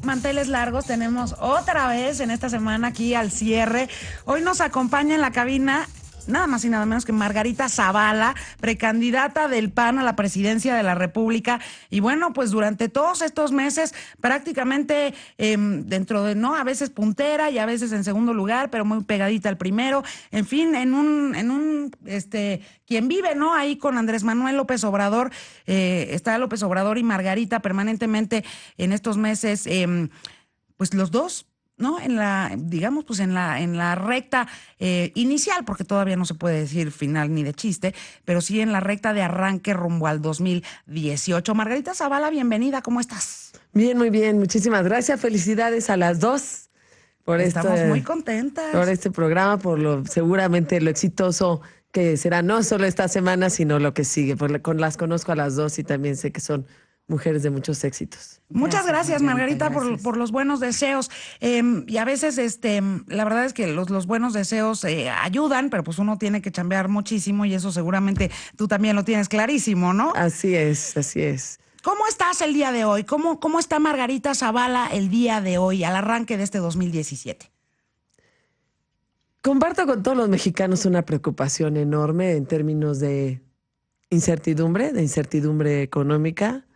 Manteles largos, tenemos otra vez en esta semana aquí al cierre. Hoy nos acompaña en la cabina nada más y nada menos que Margarita Zavala, precandidata del PAN a la presidencia de la República. Y bueno, pues durante todos estos meses, prácticamente dentro de, ¿no? A veces puntera y a veces en segundo lugar, pero muy pegadita al primero. En fin, quien vive, ¿no? Ahí con Andrés Manuel López Obrador, está López Obrador y Margarita permanentemente en estos meses, pues los dos, ¿no? Digamos, pues en la recta inicial, porque todavía no se puede decir final ni de chiste, pero sí en la recta de arranque rumbo al 2018. Margarita Zavala, bienvenida, ¿cómo estás? Bien, muy bien, muchísimas gracias. Felicidades a las dos Estamos muy contentas. por este programa, seguramente lo exitoso que será no solo esta semana, sino lo que sigue. Las conozco a las dos y también sé que son mujeres de muchos éxitos. Muchas gracias, Margarita, por los buenos deseos. Y a veces, la verdad es que los buenos deseos ayudan, pero pues uno tiene que chambear muchísimo y eso seguramente tú también lo tienes clarísimo, ¿no? Así es, así es. ¿Cómo estás el día de hoy? ¿Cómo está Margarita Zavala el día de hoy, al arranque de este 2017? Comparto con todos los mexicanos una preocupación enorme en términos de incertidumbre económica.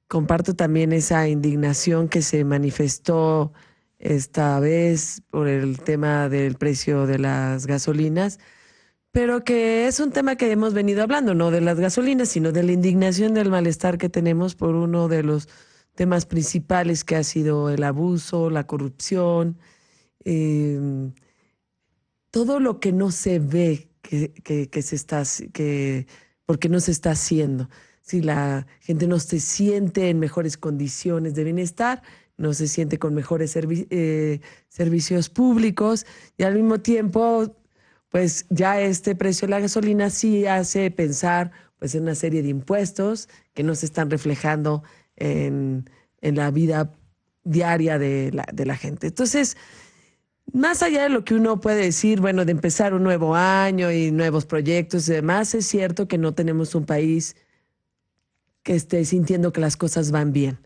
Comparto también esa indignación que se manifestó esta vez por el tema del precio de las gasolinas, pero que es un tema que hemos venido hablando, no de las gasolinas, sino de la indignación, del malestar que tenemos por uno de los temas principales que ha sido el abuso, la corrupción, todo lo que no se ve porque no se está haciendo. Si la gente no se siente en mejores condiciones de bienestar, no se siente con mejores servicios públicos y al mismo tiempo, pues ya este precio de la gasolina sí hace pensar pues, en una serie de impuestos que no se están reflejando en la vida diaria de la gente. Entonces, más allá de lo que uno puede decir, bueno, de empezar un nuevo año y nuevos proyectos y demás, es cierto que no tenemos un país que esté sintiendo que las cosas van bien.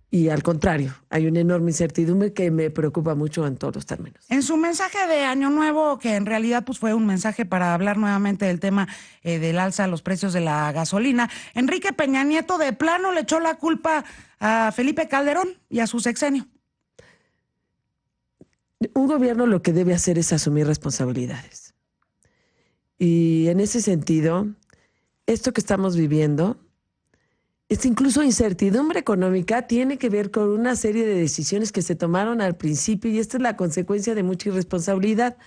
Y al contrario, hay una enorme incertidumbre que me preocupa mucho en todos los términos. En su mensaje de Año Nuevo, que en realidad pues fue un mensaje para hablar nuevamente del tema del alza a los precios de la gasolina, Enrique Peña Nieto de plano le echó la culpa a Felipe Calderón y a su sexenio. Un gobierno lo que debe hacer es asumir responsabilidades. Y en ese sentido, esto que estamos viviendo, esta incluso incertidumbre económica, tiene que ver con una serie de decisiones que se tomaron al principio y esta es la consecuencia de mucha irresponsabilidad,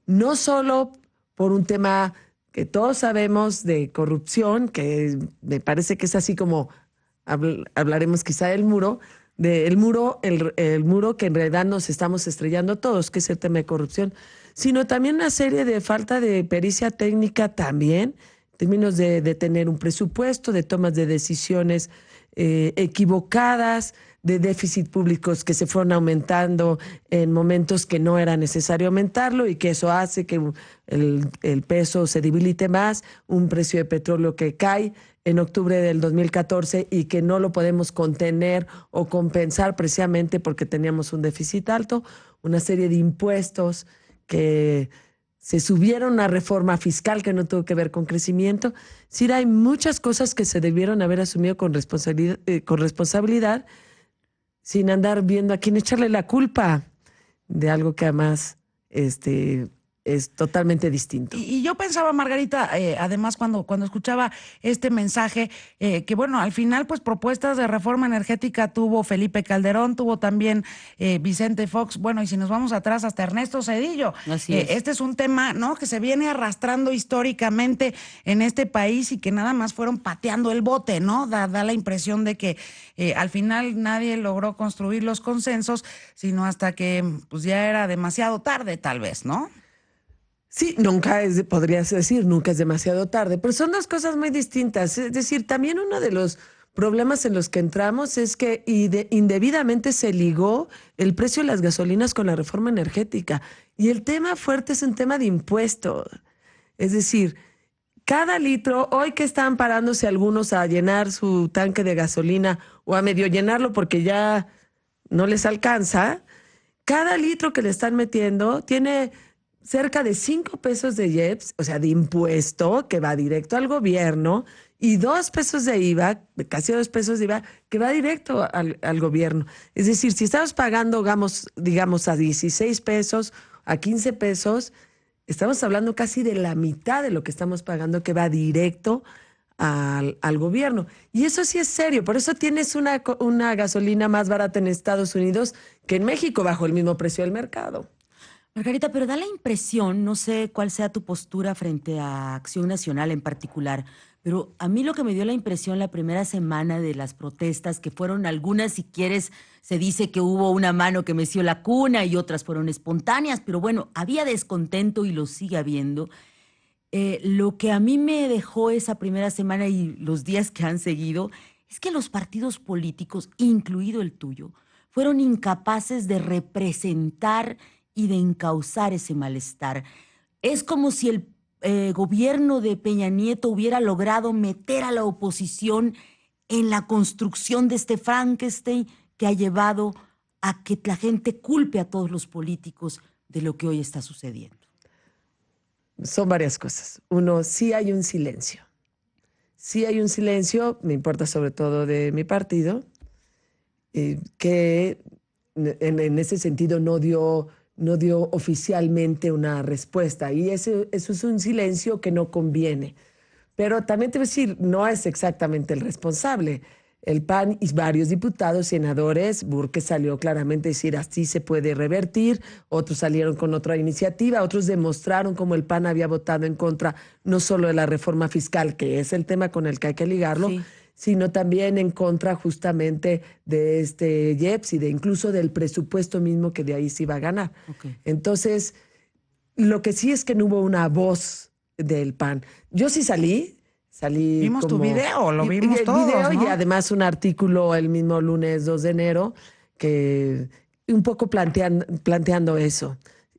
no solo por un tema que todos sabemos de corrupción, que me parece que es así como hablaremos quizá del muro, el muro que en realidad nos estamos estrellando todos, que es el tema de corrupción, sino también una serie de falta de pericia técnica también, en términos de tener un presupuesto, de tomas de decisiones equivocadas, de déficit públicos que se fueron aumentando en momentos que no era necesario aumentarlo y que eso hace que el peso se debilite más, un precio de petróleo que cae en octubre del 2014 y que no lo podemos contener o compensar precisamente porque teníamos un déficit alto, una serie de impuestos que se subieron, una reforma fiscal que no tuvo que ver con crecimiento. Sí, hay muchas cosas que se debieron haber asumido con responsabilidad sin andar viendo a quién echarle la culpa de algo que además es totalmente distinto. Y yo pensaba, Margarita, además cuando escuchaba este mensaje, que bueno, al final pues propuestas de reforma energética tuvo Felipe Calderón, tuvo también Vicente Fox, bueno, y si nos vamos atrás hasta Ernesto Zedillo. Así es. Este es un tema, ¿no?, que se viene arrastrando históricamente en este país y que nada más fueron pateando el bote, ¿no? Da la impresión de que al final nadie logró construir los consensos, sino hasta que pues ya era demasiado tarde, tal vez, ¿no? Sí, podrías decir, nunca es demasiado tarde, pero son dos cosas muy distintas. Es decir, también uno de los problemas en los que entramos es que indebidamente se ligó el precio de las gasolinas con la reforma energética. Y el tema fuerte es un tema de impuestos. Es decir, cada litro, hoy que están parándose algunos a llenar su tanque de gasolina o a medio llenarlo porque ya no les alcanza. Cada litro que le están metiendo tiene cerca de 5 pesos de IEPS, o sea, de impuesto que va directo al gobierno, y 2 pesos de IVA, casi 2 pesos de IVA, que va directo al gobierno. Es decir, si estamos pagando, digamos, a 16 pesos, a 15 pesos, estamos hablando casi de la mitad de lo que estamos pagando que va directo al gobierno. Y eso sí es serio. Por eso tienes una gasolina más barata en Estados Unidos que en México bajo el mismo precio del mercado. Margarita, pero da la impresión, no sé cuál sea tu postura frente a Acción Nacional en particular, pero a mí lo que me dio la impresión la primera semana de las protestas, que fueron algunas, si quieres, se dice que hubo una mano que meció la cuna y otras fueron espontáneas, pero bueno, había descontento y lo sigue habiendo. Lo que a mí me dejó esa primera semana y los días que han seguido es que los partidos políticos, incluido el tuyo, fueron incapaces de representar y de encauzar ese malestar. Es como si el gobierno de Peña Nieto hubiera logrado meter a la oposición en la construcción de este Frankenstein que ha llevado a que la gente culpe a todos los políticos de lo que hoy está sucediendo. Son varias cosas. Uno, sí hay un silencio. Sí hay un silencio, me importa sobre todo de mi partido, que en ese sentido no dio oficialmente una respuesta. Y eso es un silencio que no conviene. Pero también te voy a decir, no es exactamente el responsable. El PAN y varios diputados, senadores, Burke salió claramente a decir así se puede revertir, otros salieron con otra iniciativa, otros demostraron cómo el PAN había votado en contra no solo de la reforma fiscal, que es el tema con el que hay que ligarlo, sí, sino también en contra justamente de este IEPS y de incluso del presupuesto mismo que de ahí se iba a ganar. Okay. Entonces, lo que sí es que no hubo una voz del PAN. Yo sí salí. Vimos tu video, lo vimos todos, video, ¿no? Y además un artículo el mismo lunes 2 de enero que un poco planteando eso.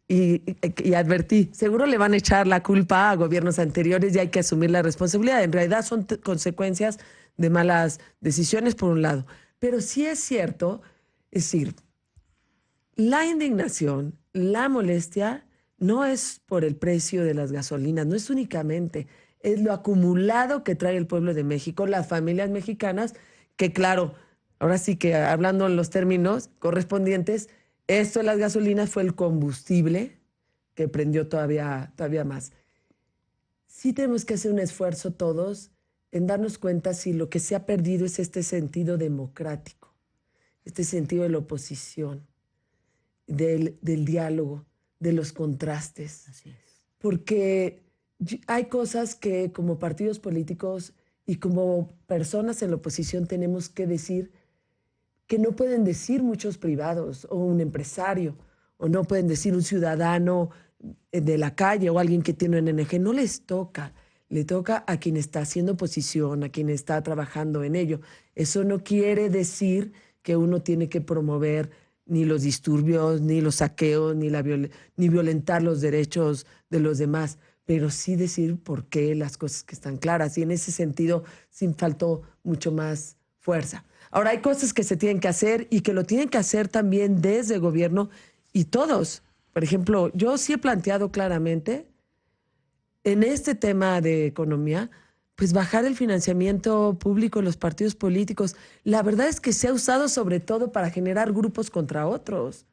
Y advertí, seguro le van a echar la culpa a gobiernos anteriores y hay que asumir la responsabilidad. En realidad son consecuencias de malas decisiones por un lado. Pero sí es cierto, es decir, la indignación, la molestia no es por el precio de las gasolinas, no es únicamente... es lo acumulado que trae el pueblo de México, las familias mexicanas, que claro, ahora sí que hablando en los términos correspondientes, esto de las gasolinas fue el combustible que prendió todavía más. Sí tenemos que hacer un esfuerzo todos en darnos cuenta si lo que se ha perdido es este sentido democrático, este sentido de la oposición, del diálogo, de los contrastes. Así es. Porque... hay cosas que como partidos políticos y como personas en la oposición tenemos que decir que no pueden decir muchos privados o un empresario o no pueden decir un ciudadano de la calle o alguien que tiene un ONG. No les toca, le toca a quien está haciendo oposición, a quien está trabajando en ello. Eso no quiere decir que uno tiene que promover ni los disturbios, ni los saqueos, ni violentar los derechos de los demás, pero sí decir por qué las cosas que están claras. Y en ese sentido sí faltó mucho más fuerza. Ahora, hay cosas que se tienen que hacer y que lo tienen que hacer también desde el gobierno y todos. Por ejemplo, yo sí he planteado claramente en este tema de economía, pues bajar el financiamiento público en los partidos políticos. La verdad es que se ha usado sobre todo para generar grupos contra otros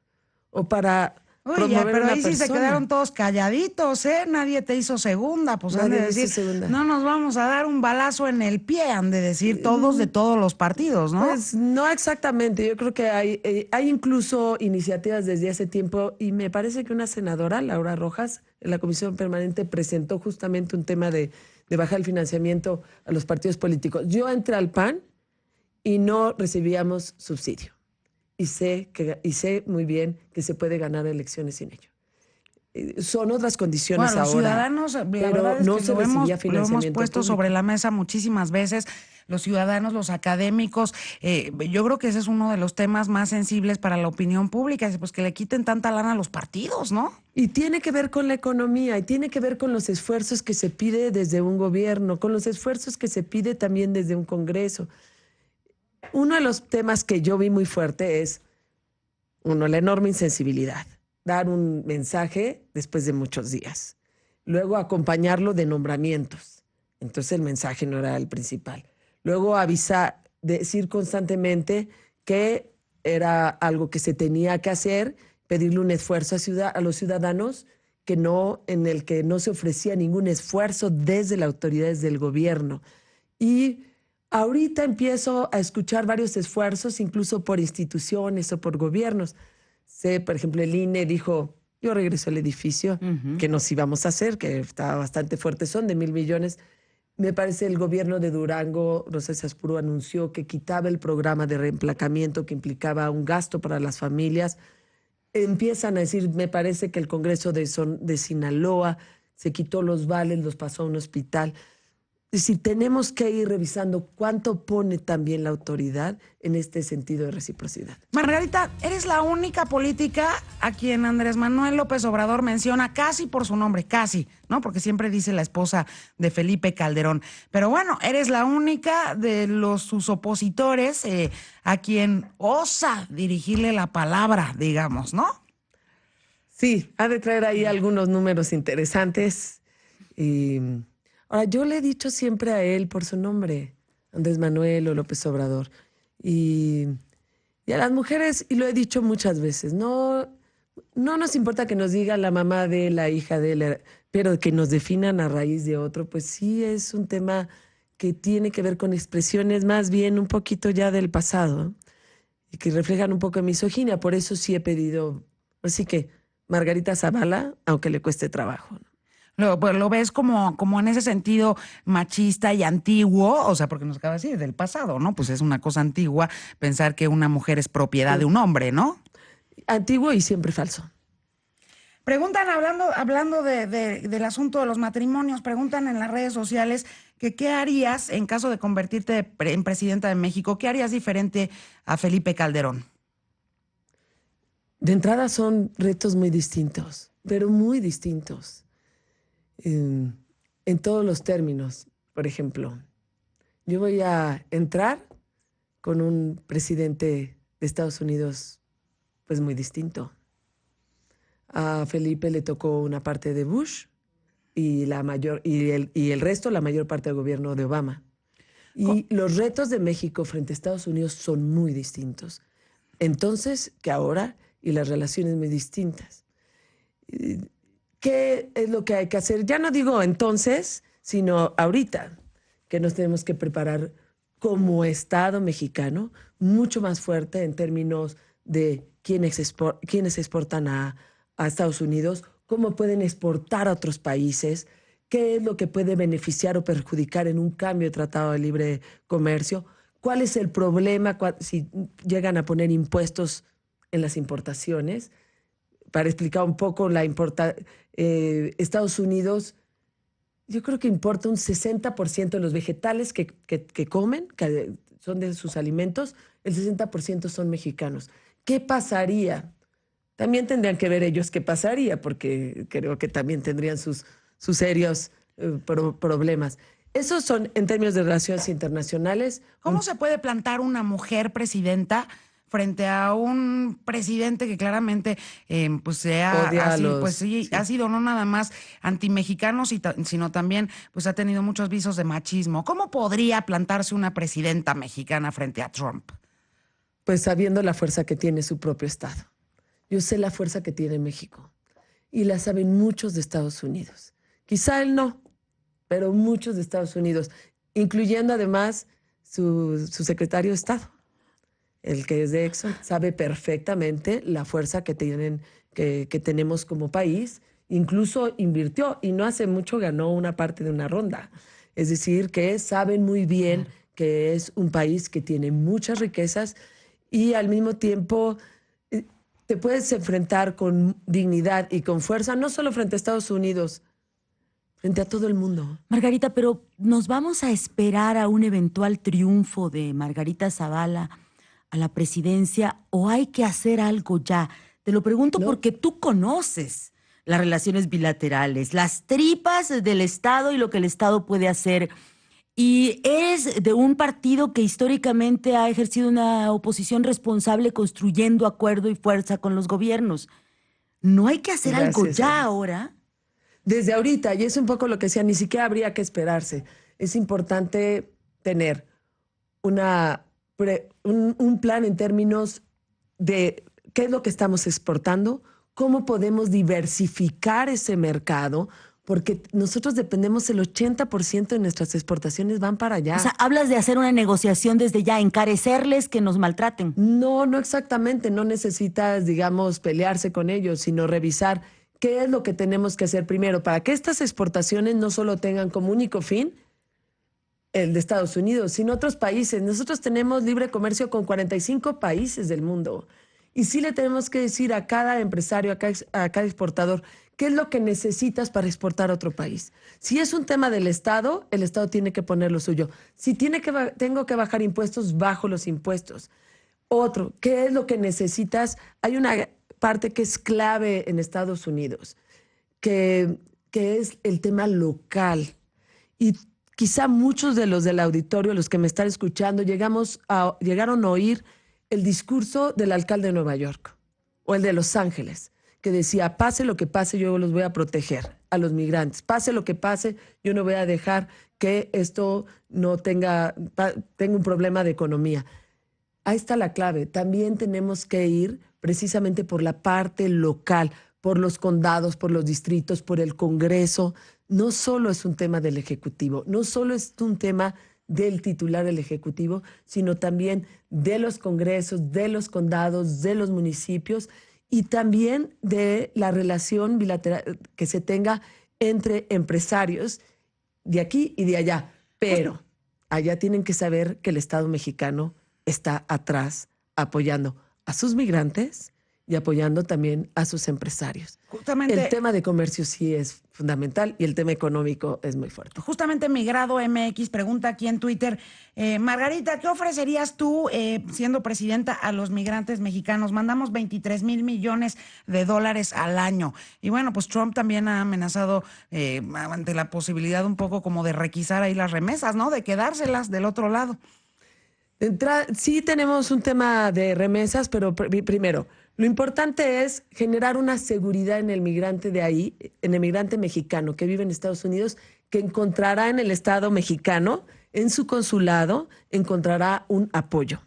o para... Uy, ya, pero ahí sí se quedaron todos calladitos, ¿eh? Nadie te hizo segunda, pues han de decir, no nos vamos a dar un balazo en el pie, han de decir todos de todos los partidos, ¿no? Pues no exactamente, yo creo que hay incluso iniciativas desde hace tiempo y me parece que una senadora, Laura Rojas, en la Comisión Permanente presentó justamente un tema de bajar el financiamiento a los partidos políticos. Yo entré al PAN y no recibíamos subsidio. Y sé muy bien que se puede ganar elecciones sin ello. Son otras condiciones ahora. Los ciudadanos, la verdad es no que se recibía financiamiento lo hemos puesto público sobre la mesa muchísimas veces. Los ciudadanos, los académicos, yo creo que ese es uno de los temas más sensibles para la opinión pública, pues que le quiten tanta lana a los partidos, ¿no? Y tiene que ver con la economía, y tiene que ver con los esfuerzos que se pide desde un gobierno, con los esfuerzos que se pide también desde un Congreso. Uno de los temas que yo vi muy fuerte es Uno, la enorme insensibilidad. Dar un mensaje después de muchos días. Luego, acompañarlo de nombramientos. Entonces, el mensaje no era el principal. Luego, avisar, decir constantemente que era algo que se tenía que hacer, pedirle un esfuerzo a los ciudadanos en el que no se ofrecía ningún esfuerzo desde las autoridades del gobierno. Y ahorita empiezo a escuchar varios esfuerzos, incluso por instituciones o por gobiernos. Sé, por ejemplo, el INE dijo, yo regreso al edificio, que nos íbamos a hacer, que estaba bastante fuerte, son de 1,000 millones. Me parece el gobierno de Durango, Rosa Saspuro, anunció que quitaba el programa de reemplacamiento que implicaba un gasto para las familias. Empiezan a decir, me parece que el Congreso de Sinaloa se quitó los vales, los pasó a un hospital. Si tenemos que ir revisando cuánto pone también la autoridad en este sentido de reciprocidad. Margarita, eres la única política a quien Andrés Manuel López Obrador menciona casi por su nombre, casi, ¿no? Porque siempre dice la esposa de Felipe Calderón. Pero bueno, eres la única de sus opositores a quien osa dirigirle la palabra, digamos, ¿no? Sí, ha de traer ahí algunos números interesantes. Ahora, yo le he dicho siempre a él por su nombre, Andrés Manuel o López Obrador. Y a las mujeres, y lo he dicho muchas veces, no nos importa que nos diga la mamá de la hija de él, pero que nos definan a raíz de otro, pues sí es un tema que tiene que ver con expresiones más bien un poquito ya del pasado y que reflejan un poco de misoginia. Por eso sí he pedido, así que Margarita Zavala, aunque le cueste trabajo, ¿no? Pues lo ves como en ese sentido machista y antiguo, o sea, porque nos acaba de decir del pasado, ¿no? Pues es una cosa antigua pensar que una mujer es propiedad de un hombre, ¿no? Antiguo y siempre falso. Preguntan, hablando del asunto de los matrimonios, preguntan en las redes sociales que qué harías en caso de convertirte en presidenta de México, qué harías diferente a Felipe Calderón. De entrada son retos muy distintos, pero muy distintos. En todos los términos. Por ejemplo, yo voy a entrar con un presidente de Estados Unidos pues muy distinto. A Felipe le tocó una parte de Bush y el resto, la mayor parte del gobierno de Obama. Y los retos de México frente a Estados Unidos son muy distintos. Entonces, que ahora, y las relaciones muy distintas. ¿Qué es lo que hay que hacer? Ya no digo entonces, sino ahorita, que nos tenemos que preparar como Estado mexicano mucho más fuerte en términos de quiénes exportan a Estados Unidos, cómo pueden exportar a otros países, qué es lo que puede beneficiar o perjudicar en un cambio de tratado de libre comercio, cuál es el problema si llegan a poner impuestos en las importaciones. Para explicar un poco Estados Unidos, yo creo que importa un 60% de los vegetales que comen, que son de sus alimentos, el 60% son mexicanos. ¿Qué pasaría? También tendrían que ver ellos qué pasaría, porque creo que también tendrían sus serios problemas. Esos son en términos de relaciones internacionales. ¿Cómo se puede plantar una mujer presidenta frente a un presidente que claramente pues ha sido no nada más antimexicano, sino también pues ha tenido muchos visos de machismo? ¿Cómo podría plantarse una presidenta mexicana frente a Trump? Pues sabiendo la fuerza que tiene su propio Estado. Yo sé la fuerza que tiene México y la saben muchos de Estados Unidos. Quizá él no, pero muchos de Estados Unidos, incluyendo además su secretario de Estado. El que es de Exxon sabe perfectamente la fuerza que tenemos como país. Incluso invirtió y no hace mucho ganó una parte de una ronda. Es decir, que saben muy bien que es un país que tiene muchas riquezas y al mismo tiempo te puedes enfrentar con dignidad y con fuerza, no solo frente a Estados Unidos, frente a todo el mundo. Margarita, pero ¿nos vamos a esperar a un eventual triunfo de Margarita Zavala a la presidencia o hay que hacer algo ya? Te lo pregunto porque tú conoces las relaciones bilaterales, las tripas del Estado y lo que el Estado puede hacer. Y eres de un partido que históricamente ha ejercido una oposición responsable construyendo acuerdo y fuerza con los gobiernos. ¿No hay que hacer algo Gracias, ya Adri. ahora? Desde ahorita, y es un poco lo que decía, ni siquiera habría que esperarse. Es importante tener un plan en términos de qué es lo que estamos exportando, cómo podemos diversificar ese mercado, porque nosotros dependemos, el 80% de nuestras exportaciones van para allá. O sea, hablas de hacer una negociación desde ya, encarecerles que nos maltraten. No, no exactamente, no necesitas, digamos, pelearse con ellos, sino revisar qué es lo que tenemos que hacer primero para que estas exportaciones no solo tengan como único fin el de Estados Unidos, sino otros países. Nosotros tenemos libre comercio con 45 países del mundo. Y sí le tenemos que decir a cada empresario, a cada exportador, qué es lo que necesitas para exportar a otro país. Si es un tema del Estado, el Estado tiene que poner lo suyo. Si tengo que bajar impuestos, bajo los impuestos. Otro, ¿qué es lo que necesitas? Hay una parte que es clave en Estados Unidos, que es el tema local. Y quizá muchos de los del auditorio, los que me están escuchando, llegaron a oír el discurso del alcalde de Nueva York o el de Los Ángeles, que decía, pase lo que pase, yo los voy a proteger a los migrantes. Pase lo que pase, yo no voy a dejar que esto no tenga un problema de economía. Ahí está la clave. También tenemos que ir precisamente por la parte local, por los condados, por los distritos, por el Congreso. No solo es un tema del Ejecutivo, no solo es un tema del titular del Ejecutivo, sino también de los congresos, de los condados, de los municipios y también de la relación bilateral que se tenga entre empresarios de aquí y de allá. Pero allá tienen que saber que el Estado mexicano está atrás apoyando a sus migrantes y apoyando también a sus empresarios. Justamente, El tema de comercio sí es fundamental y el tema económico es muy fuerte. justamente Migrado MX pregunta aquí en Twitter, Margarita, ¿qué ofrecerías tú siendo presidenta a los migrantes mexicanos? Mandamos 23,000 millones de dólares al año. Y bueno, pues Trump también ha amenazado ante la posibilidad un poco como de requisar ahí las remesas, ¿no? De quedárselas del otro lado. Sí tenemos un tema de remesas, pero primero, lo importante es generar una seguridad en el migrante de ahí, en el migrante mexicano que vive en Estados Unidos, que encontrará en el Estado mexicano, en su consulado, encontrará un apoyo.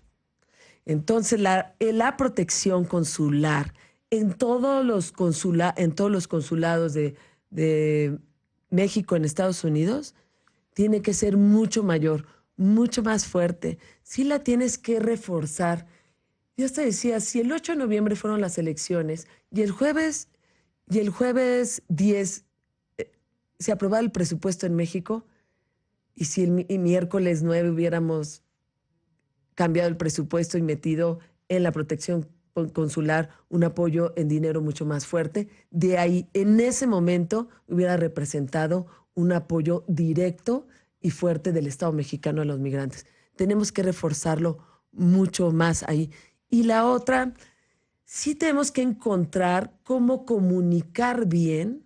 Entonces, la protección consular en todos los consulados de México en Estados Unidos tiene que ser mucho mayor, mucho más fuerte. Sí la tienes que reforzar. Yo te decía, si el 8 de noviembre fueron las elecciones y el jueves 10 se aprobaba el presupuesto en México, y si el miércoles 9 hubiéramos cambiado el presupuesto y metido en la protección consular un apoyo en dinero mucho más fuerte, de ahí en ese momento hubiera representado un apoyo directo y fuerte del Estado mexicano a los migrantes. Tenemos que reforzarlo mucho más ahí. Y la otra, sí tenemos que encontrar cómo comunicar bien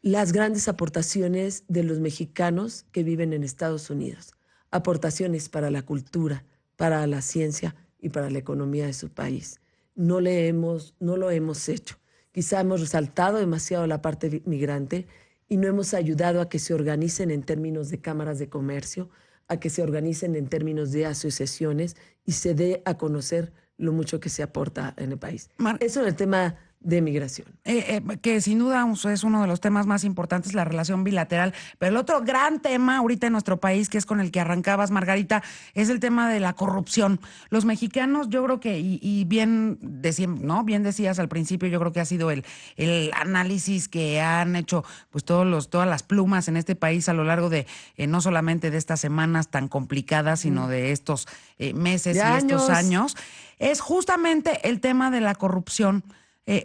las grandes aportaciones de los mexicanos que viven en Estados Unidos. Aportaciones para la cultura, para la ciencia y para la economía de su país. No lo hemos hecho. Quizá hemos resaltado demasiado la parte migrante y no hemos ayudado a que se organicen en términos de cámaras de comercio, a que se organicen en términos de asociaciones y se dé a conocer lo mucho que se aporta en el país. Eso en el tema de migración. Que sin duda es uno de los temas más importantes, la relación bilateral. Pero el otro gran tema ahorita en nuestro país, que es con el que arrancabas, Margarita, es el tema de la corrupción. Los mexicanos, yo creo que, y bien decías al principio, yo creo que ha sido el análisis que han hecho pues todas las plumas en este país a lo largo de no solamente de estas semanas tan complicadas, sino de estos meses y estos años, es justamente el tema de la corrupción.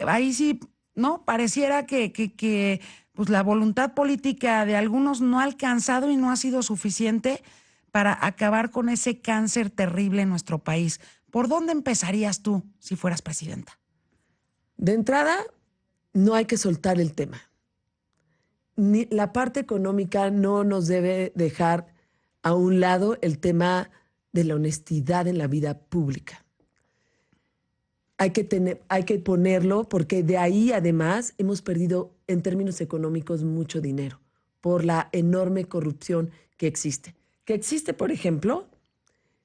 Ahí sí, ¿no? Pareciera que pues la voluntad política de algunos no ha alcanzado y no ha sido suficiente para acabar con ese cáncer terrible en nuestro país. ¿Por dónde empezarías tú si fueras presidenta? De entrada, no hay que soltar el tema. La parte económica no nos debe dejar a un lado el tema de la honestidad en la vida pública. Hay que ponerlo porque de ahí además hemos perdido en términos económicos mucho dinero por la enorme corrupción que existe. Que existe, por ejemplo,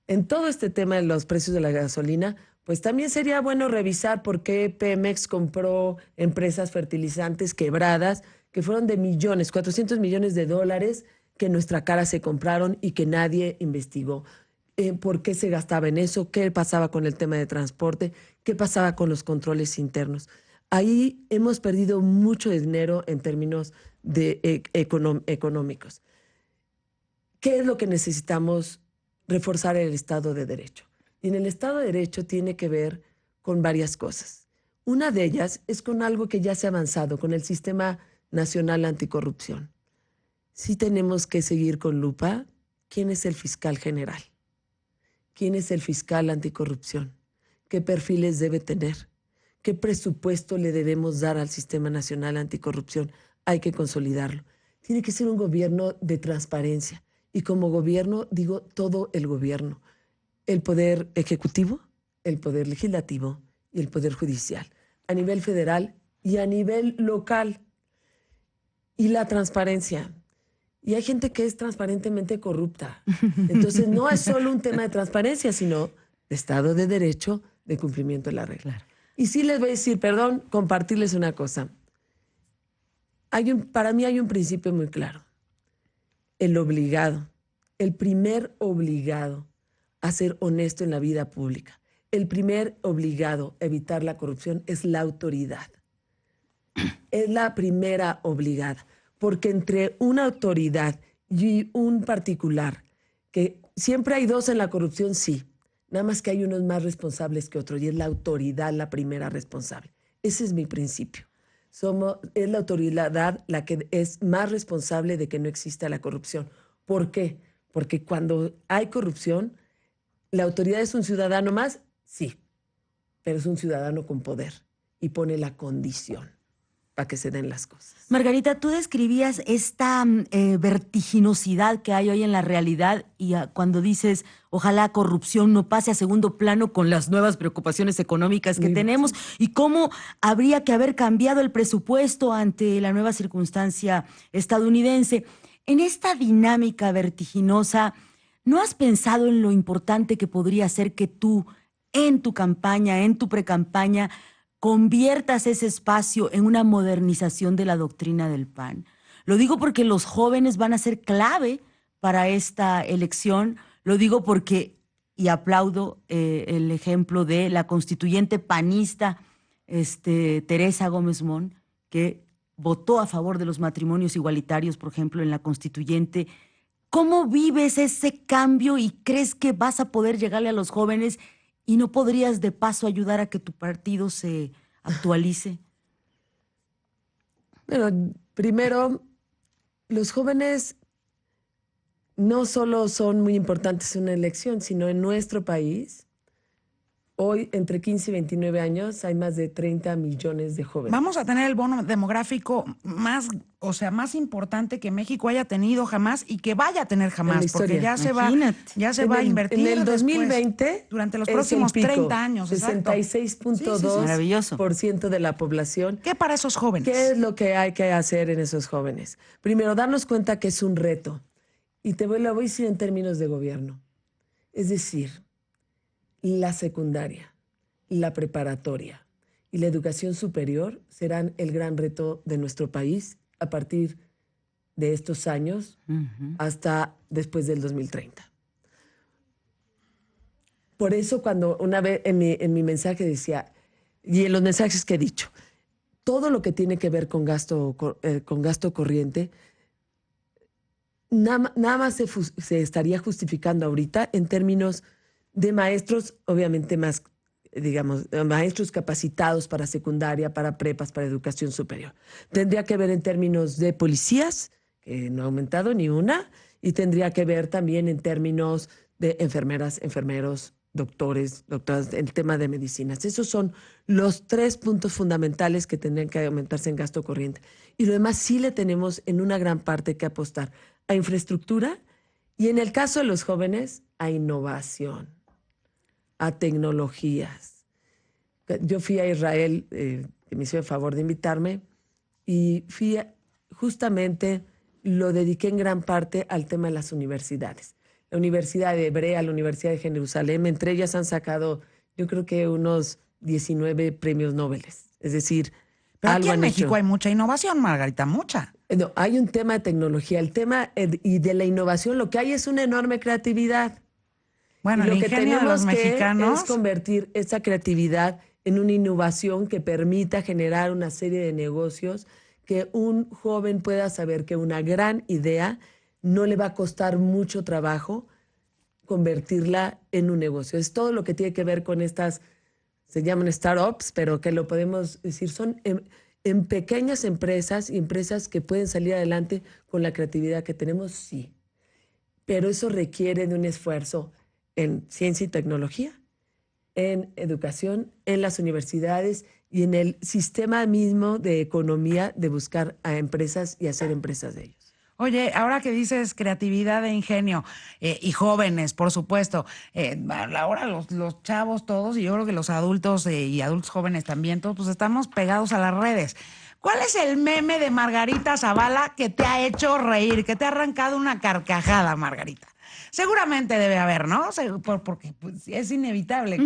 en todo este tema de los precios de la gasolina, pues también sería bueno revisar por qué Pemex compró empresas fertilizantes quebradas que fueron de millones, 400 millones de dólares que en nuestra cara se compraron y que nadie investigó. ¿Por qué se gastaba en eso? ¿Qué pasaba con el tema de transporte? ¿Qué pasaba con los controles internos? Ahí hemos perdido mucho dinero en términos económicos. ¿Qué es lo que necesitamos? Reforzar el Estado de Derecho. Y en el Estado de Derecho tiene que ver con varias cosas. Una de ellas es con algo que ya se ha avanzado, con el Sistema Nacional Anticorrupción. Sí tenemos que seguir con lupa quién es el fiscal general, quién es el fiscal anticorrupción, qué perfiles debe tener, qué presupuesto le debemos dar al Sistema Nacional Anticorrupción. Hay que consolidarlo. Tiene que ser un gobierno de transparencia. Y como gobierno, digo todo el gobierno, el poder ejecutivo, el poder legislativo y el poder judicial, a nivel federal y a nivel local. Y la transparencia. Y hay gente que es transparentemente corrupta. Entonces no es solo un tema de transparencia, sino de Estado de Derecho, de cumplimiento de la regla. Claro. Y sí les voy a decir, perdón, compartirles una cosa. Para mí hay un principio muy claro. El obligado, el primer obligado a ser honesto en la vida pública, el primer obligado a evitar la corrupción es la autoridad. Es la primera obligada, porque entre una autoridad y un particular, que siempre hay dos en la corrupción, sí, nada más que hay unos más responsables que otros y es la autoridad la primera responsable. Ese es mi principio. Es la autoridad la que es más responsable de que no exista la corrupción. ¿Por qué? Porque cuando hay corrupción, ¿la autoridad es un ciudadano más? Sí, pero es un ciudadano con poder y pone la condición para que se den las cosas. Margarita, tú describías esta vertiginosidad que hay hoy en la realidad y cuando dices, ojalá corrupción no pase a segundo plano con las nuevas preocupaciones económicas que tenemos y cómo habría que haber cambiado el presupuesto ante la nueva circunstancia estadounidense. En esta dinámica vertiginosa, ¿no has pensado en lo importante que podría ser que tú, en tu campaña, en tu precampaña, conviertas ese espacio en una modernización de la doctrina del PAN? Lo digo porque los jóvenes van a ser clave para esta elección. Lo digo porque, y aplaudo el ejemplo de la constituyente panista Teresa Gómez Mont, que votó a favor de los matrimonios igualitarios, por ejemplo, en la constituyente. ¿Cómo vives ese cambio y crees que vas a poder llegarle a los jóvenes y no podrías de paso ayudar a que tu partido se actualice? Bueno, primero, los jóvenes no solo son muy importantes en una elección, sino en nuestro país. Hoy, entre 15 y 29 años, hay más de 30 millones de jóvenes. Vamos a tener el bono demográfico más importante que México haya tenido jamás y que vaya a tener jamás, porque ya se va a invertir en el 2020 después, durante los próximos 30 años. 66.2% de la población. ¿Qué para esos jóvenes? ¿Qué es lo que hay que hacer en esos jóvenes? Primero, darnos cuenta que es un reto. Y lo voy a decir en términos de gobierno. Es decir, la secundaria, la preparatoria y la educación superior serán el gran reto de nuestro país a partir de estos años hasta después del 2030. Por eso cuando una vez en mi mensaje decía, y en los mensajes que he dicho, todo lo que tiene que ver con gasto corriente, nada más se estaría justificando ahorita en términos de maestros, obviamente más, digamos, maestros capacitados para secundaria, para prepas, para educación superior. Tendría que ver en términos de policías, que no ha aumentado ni una, y tendría que ver también en términos de enfermeras, enfermeros, doctores, doctoras, el tema de medicinas. Esos son los 3 puntos fundamentales que tendrían que aumentarse en gasto corriente. Y lo demás sí le tenemos en una gran parte que apostar a infraestructura Y en el caso de los jóvenes, a innovación, a tecnologías. Yo fui a Israel, que me hizo el favor de invitarme, y justamente lo dediqué en gran parte al tema de las universidades. La Universidad de Hebrea, la Universidad de Jerusalén, entre ellas han sacado, yo creo que unos 19 premios Nobel. Es decir, Pero algo aquí en han México hecho. hay mucha innovación, Margarita, mucha. No, hay un tema de tecnología. El tema y de la innovación, lo que hay es una enorme creatividad. Bueno, Y lo el que ingenio de tenemos los que mexicanos. es convertir esa creatividad en una innovación que permita generar una serie de negocios que un joven pueda saber que una gran idea no le va a costar mucho trabajo convertirla en un negocio. Es todo lo que tiene que ver con estas, se llaman startups, pero que lo podemos decir, son en pequeñas empresas y empresas que pueden salir adelante con la creatividad que tenemos, sí. Pero eso requiere de un esfuerzo en ciencia y tecnología, en educación, en las universidades y en el sistema mismo de economía de buscar a empresas y hacer empresas de ellos. Oye, ahora que dices creatividad e ingenio, y jóvenes, por supuesto, ahora los chavos todos, y yo creo que los adultos y adultos jóvenes también, todos, pues estamos pegados a las redes. ¿Cuál es el meme de Margarita Zavala que te ha hecho reír, que te ha arrancado una carcajada, Margarita? Seguramente debe haber, ¿no? Porque pues, es inevitable.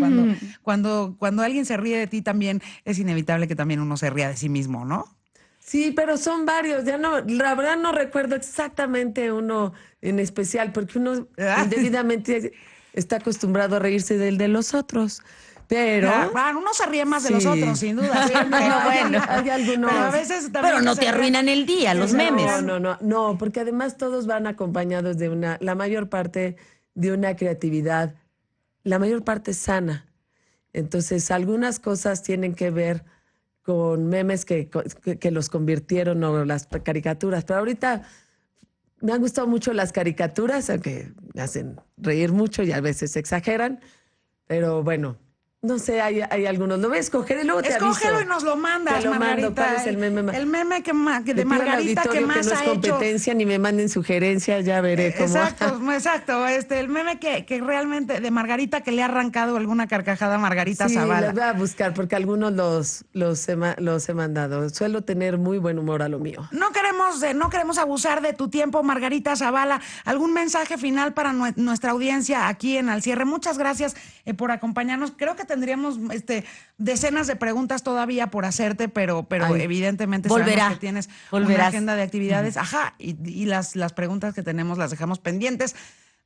Cuando alguien se ríe de ti también, es inevitable que también uno se ría de sí mismo, ¿no? Sí, pero son varios. Ya no, la verdad no recuerdo exactamente uno en especial, porque uno indebidamente está acostumbrado a reírse del de los otros. Pero Bueno, uno se ríe más de los sí. otros, sin duda. Pero bueno. hay algunos. Pero a veces también Pero no se te ríen. arruinan el día, los se memes. No, porque además todos van acompañados de la mayor parte de una creatividad, la mayor parte sana. Entonces, algunas cosas tienen que ver con memes que los convirtieron o las caricaturas. Pero ahorita me han gustado mucho las caricaturas, aunque me hacen reír mucho y a veces exageran. Pero bueno, no sé, hay algunos. Lo voy a escoger y luego te aviso. Escógelo y nos lo mandas, Te lo mando. Margarita. ¿Cuál es el meme más? El meme de Le pido al Margarita que auditorio más no es ha hecho. competencia, ni me manden sugerencias, ya veré cómo. Exacto. El meme que realmente de Margarita que le ha arrancado alguna carcajada a Margarita Sí, Zavala. los voy a buscar porque algunos los he mandado. Suelo tener muy buen humor a lo mío. No queremos abusar de tu tiempo, Margarita Zavala. ¿Algún mensaje final para nuestra audiencia aquí en Al Cierre? Muchas gracias por acompañarnos. Creo que tendríamos decenas de preguntas todavía por hacerte, pero Ay, evidentemente volverá, sabemos que tienes volverás. una agenda de actividades. Ajá, y las preguntas que tenemos las dejamos pendientes.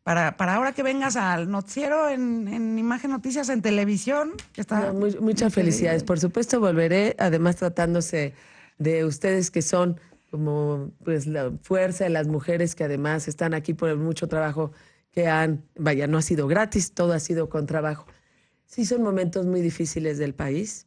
Para ahora que vengas al noticiero en Imagen Noticias en televisión. Que está Muchas felicidades. Por supuesto, volveré, además tratándose de ustedes que son como pues la fuerza de las mujeres que además están aquí por el mucho trabajo que no ha sido gratis, todo ha sido con trabajo. Sí, son momentos muy difíciles del país.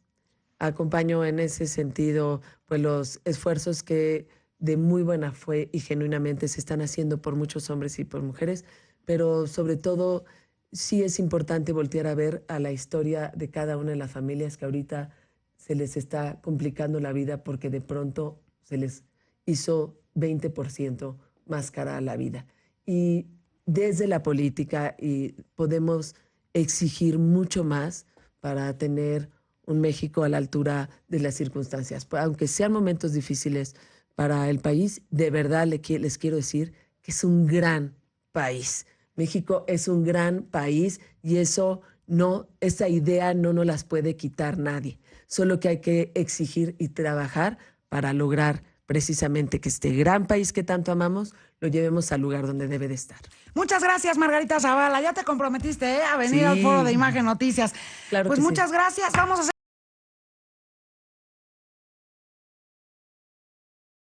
Acompaño en ese sentido pues los esfuerzos que de muy buena fe y genuinamente se están haciendo por muchos hombres y por mujeres, pero sobre todo sí es importante voltear a ver a la historia de cada una de las familias que ahorita se les está complicando la vida porque de pronto se les hizo 20% más cara la vida. Y desde la política podemos exigir mucho más para tener un México a la altura de las circunstancias. Aunque sean momentos difíciles para el país, de verdad les quiero decir que es un gran país. México es un gran país y esa idea no nos las puede quitar nadie. Solo que hay que exigir y trabajar para lograr precisamente que este gran país que tanto amamos lo llevemos al lugar donde debe de estar. Muchas gracias, Margarita Zavala. Ya te comprometiste a venir al foro de Imagen Noticias. Claro pues que sí. muchas gracias. Vamos a hacer